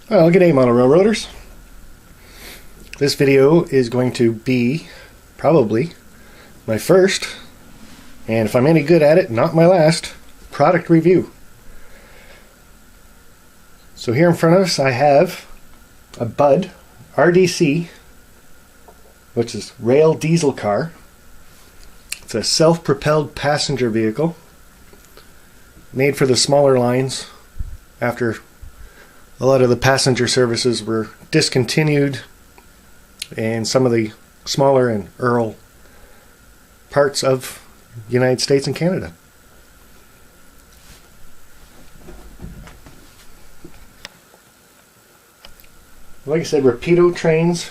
Well, good day, model railroaders. This video is going to be probably my first, and if I'm any good at it, not my last, product review. So here in front of us I have a Bud RDC, which is rail diesel car. It's a self-propelled passenger vehicle made for the smaller lines after a lot of the passenger services were discontinued in some of the smaller and rural parts of the United States and Canada. Like I said, Rapido Trains.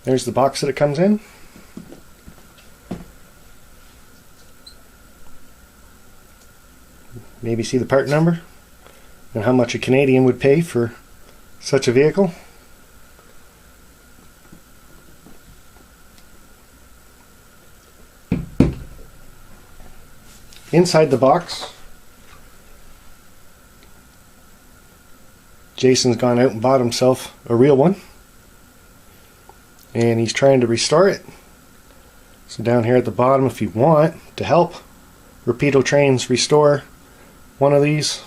There's the box that it comes in. Maybe see the part number and how much a Canadian would pay for such a vehicle. Inside the box, Jason's gone out and bought himself a real one, and he's trying to restore it. So down here at the bottom, if you want to help Rapido Trains restore one of these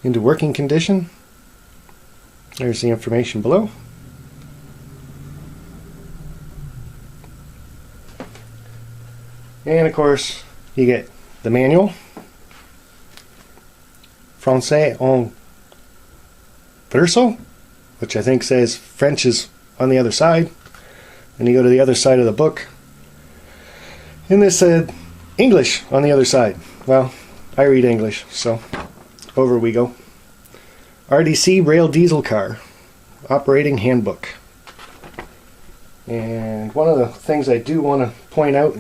into working condition, there's the information below. And of course you get the manual, Français en verso, which I think says French is on the other side, and you go to the other side of the book and this said English on the other side. Well, I read English, so over we go. RDC Rail Diesel Car Operating Handbook. And one of the things I do want to point out,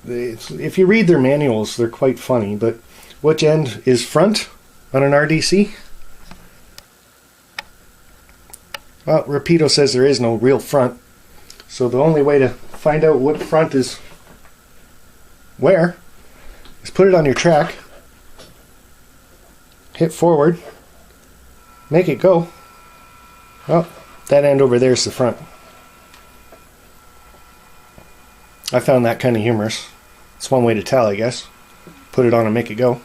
if you read their manuals, they're quite funny, but which end is front on an RDC? Well, Rapido says there is no real front, so the only way to find out what front is where is put it on your track, hit forward, make it go. Well, that end over there is the front. I found that kind of humorous. It's one way to tell, I guess. Put it on and make it go.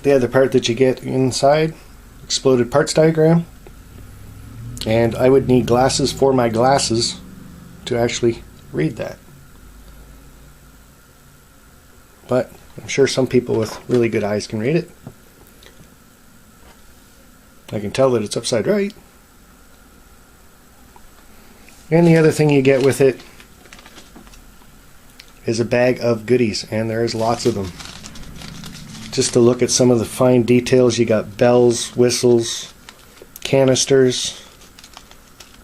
The other part that you get inside, exploded parts diagram. And I would need glasses for my glasses to actually read that. But I'm sure some people with really good eyes can read it. I can tell that it's upside right. And the other thing you get with it is a bag of goodies, and there's lots of them. Just to look at some of the fine details, you got bells, whistles, canisters.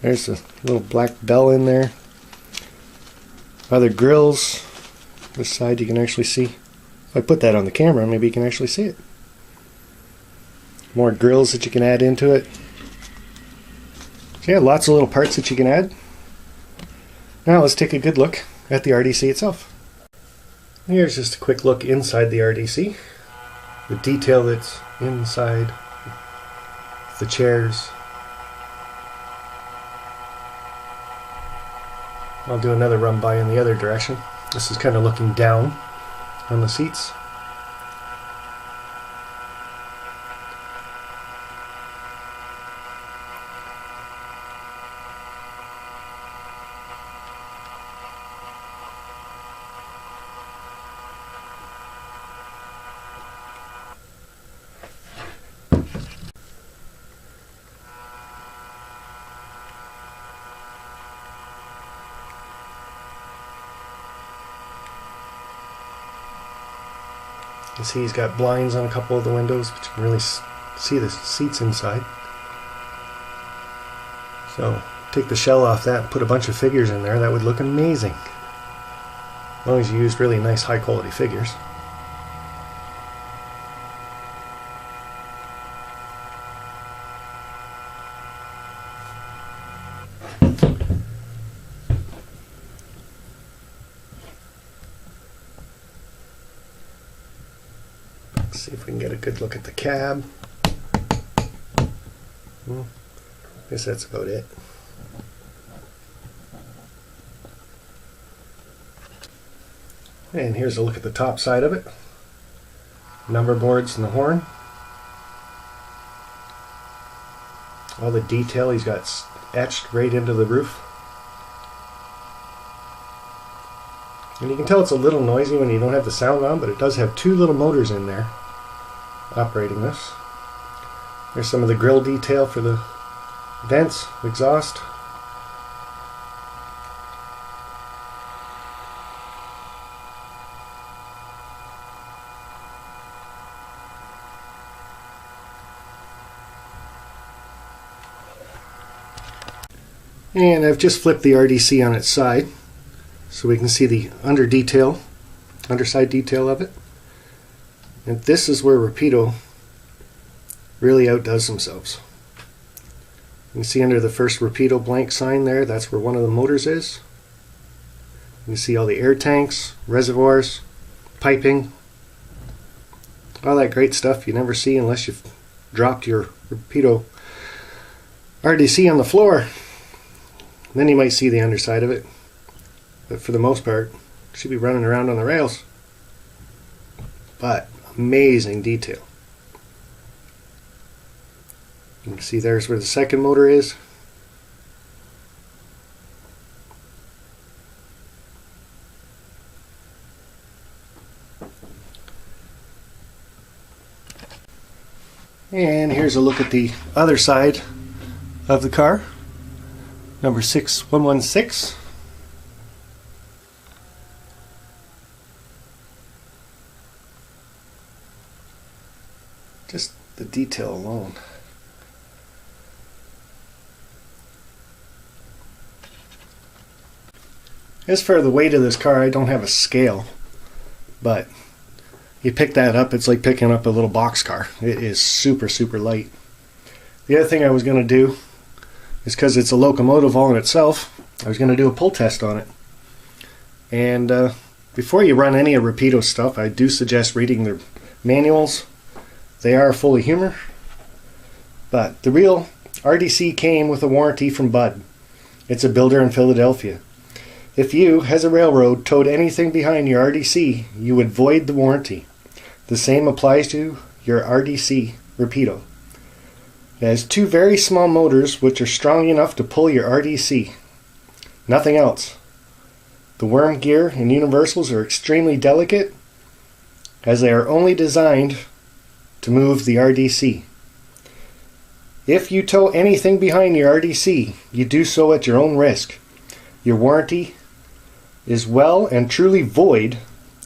There's a little black bell in there. Other grills. This side you can actually see. If I put that on the camera, maybe you can actually see it. More grills that you can add into it. So yeah, lots of little parts that you can add. Now let's take a good look at the RDC itself. Here's just a quick look inside the RDC. The detail that's inside the chairs. I'll do another run by in the other direction. This is kind of looking down on the seats. You see he's got blinds on a couple of the windows, but you can really see the seats inside. So take the shell off that and put a bunch of figures in there, that would look amazing. As long as you used really nice high quality figures. Let's see if we can get a good look at the cab. I guess that's about it. And here's a look at the top side of it. Number boards and the horn. All the detail he's got etched right into the roof. And you can tell it's a little noisy when you don't have the sound on, but it does have two little motors in there operating this. There's some of the grille detail for the vents, exhaust. And I've just flipped the RDC on its side so we can see the underside detail of it. And this is where Rapido really outdoes themselves. You can see under the first Rapido blank sign there, that's where one of the motors is. You can see all the air tanks, reservoirs, piping, all that great stuff you never see unless you've dropped your Rapido RDC on the floor. Then you might see the underside of it, but for the most part it should be running around on the rails. But amazing detail. You can see there's where the second motor is. And here's a look at the other side of the car. Number 6116. Just the detail alone. As for the weight of this car, I don't have a scale, but you pick that up, it's like picking up a little box car. It is super, super light. The other thing I was going to do is, because it's a locomotive all in itself, I was going to do a pull test on it. And before you run any of Rapido's stuff, I do suggest reading their manuals. They are full of humor. But the real RDC came with a warranty from Bud. It's a builder in Philadelphia. If you, as a railroad, towed anything behind your RDC, you would void the warranty. The same applies to your RDC Rapido. It has two very small motors which are strong enough to pull your RDC. Nothing else. The worm gear and universals are extremely delicate, as they are only designed to move the RDC. If you tow anything behind your RDC, you do so at your own risk. Your warranty is well and truly void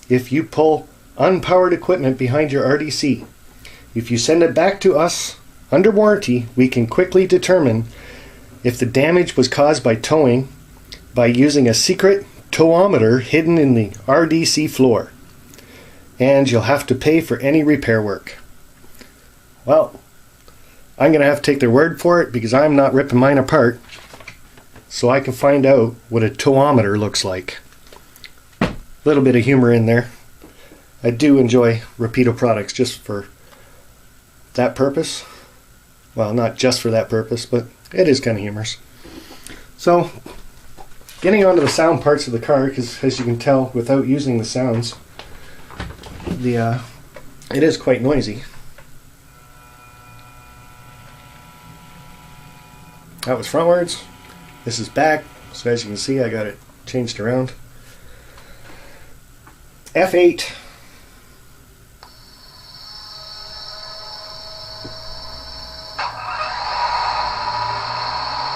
if you pull unpowered equipment behind your RDC. If you send it back to us under warranty, we can quickly determine if the damage was caused by towing by using a secret towometer hidden in the RDC floor. And you'll have to pay for any repair work. Well, I'm going to have to take their word for it because I'm not ripping mine apart, so I can find out what a towometer looks like. A little bit of humor in there. I do enjoy Rapido products just for that purpose. Well, not just for that purpose, but it is kind of humorous. So, getting onto the sound parts of the car, because as you can tell without using the sounds, it is quite noisy. That was frontwards. This is back. So as you can see, I got it changed around. F8.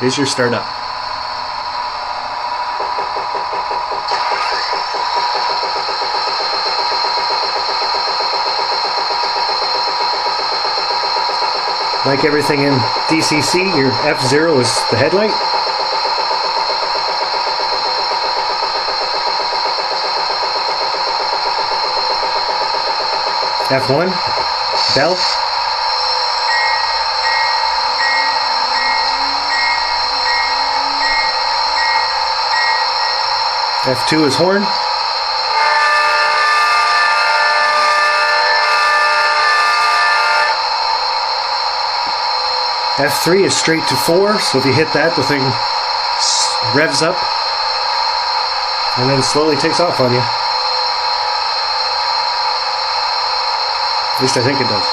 Is your startup. Like everything in DCC, your F0 is the headlight. F1, bell. F2 is horn. F3 is straight to 4, so if you hit that, the thing revs up and then slowly takes off on you. At least I think it does.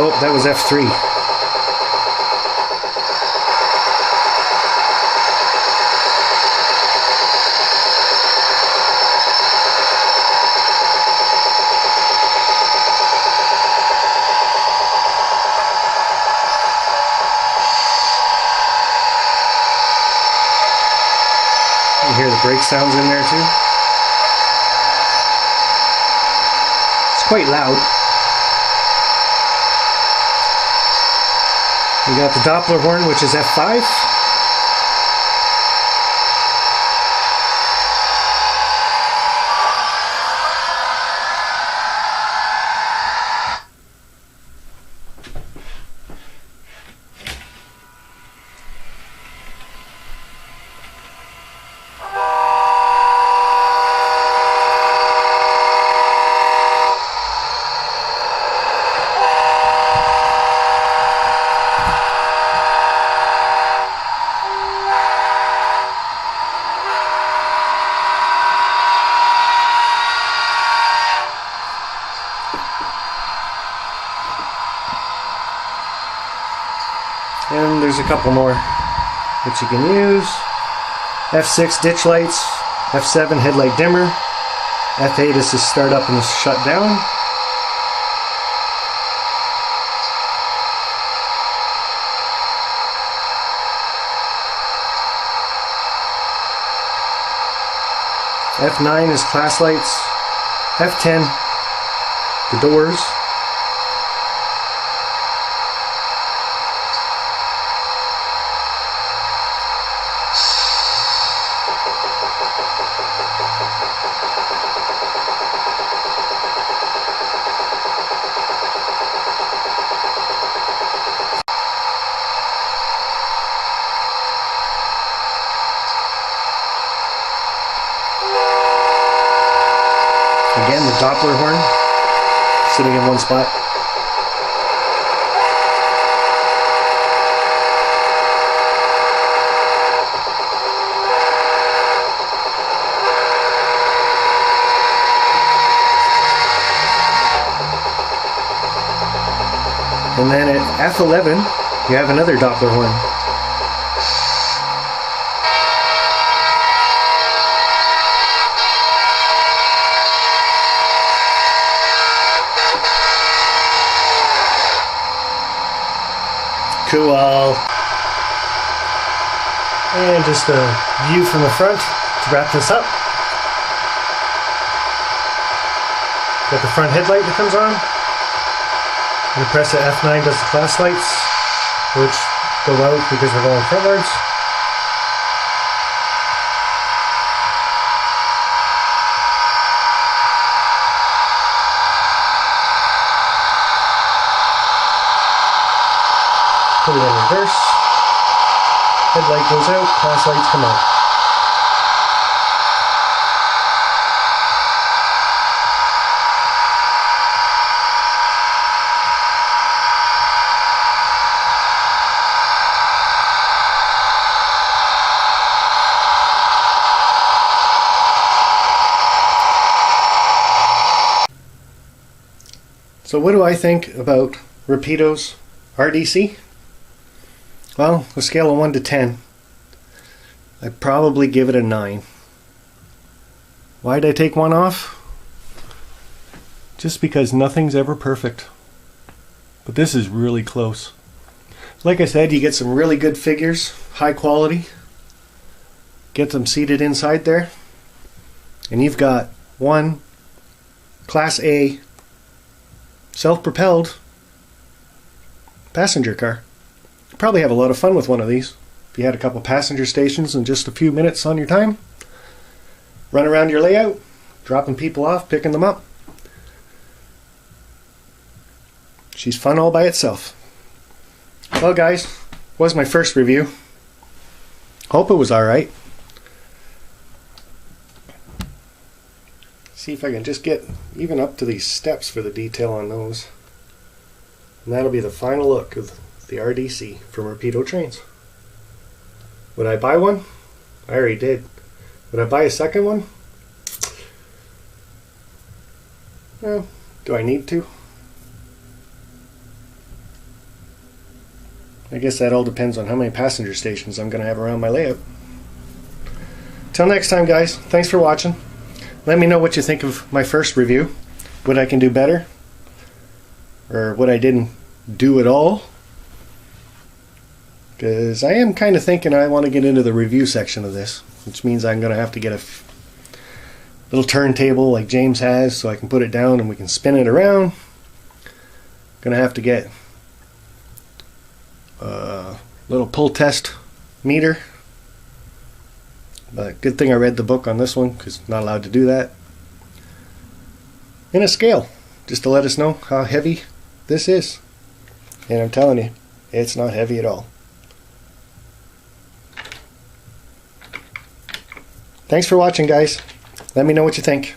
Oh, that was F3. You hear the brake sounds in there too. It's quite loud. We got the Doppler horn, which is F5. And there's a couple more that you can use. F6 ditch lights, F7 headlight dimmer, F8 is to start up and shut down. F9 is class lights, F10 the doors. Again, the Doppler horn sitting in one spot. And then at F11, you have another Doppler horn. Cool. And just a view from the front to wrap this up. Got the front headlight that comes on. When you press the F9 does the class lights, which go out because they're going frontwards. Put it in reverse. Headlight goes out, class lights come on. So what do I think about Rapido's RDC? Well, a scale of 1 to 10, I'd probably give it a 9. Why'd I take one off? Just because nothing's ever perfect. But this is really close. Like I said, you get some really good figures, high quality. Get them seated inside there. And you've got one Class A self-propelled passenger car. You'd probably have a lot of fun with one of these. If you had a couple passenger stations and just a few minutes on your time, run around your layout, dropping people off, picking them up. She's fun all by itself. Well guys, was my first review. Hope it was alright. See if I can just get even up to these steps for the detail on those. And that'll be the final look of the RDC from Rapido Trains. Would I buy one? I already did. Would I buy a second one? Well, do I need to? I guess that all depends on how many passenger stations I'm going to have around my layout. Till next time guys, thanks for watching. Let me know what you think of my first review. What I can do better. Or what I didn't do at all. Because I am kind of thinking I want to get into the review section of this. Which means I'm going to have to get a little turntable like James has so I can put it down and we can spin it around. Going to have to get a little pull test meter. But good thing I read the book on this one because I'm not allowed to do that. And a scale just to let us know how heavy this is. And I'm telling you, it's not heavy at all. Thanks for watching guys. Let me know what you think.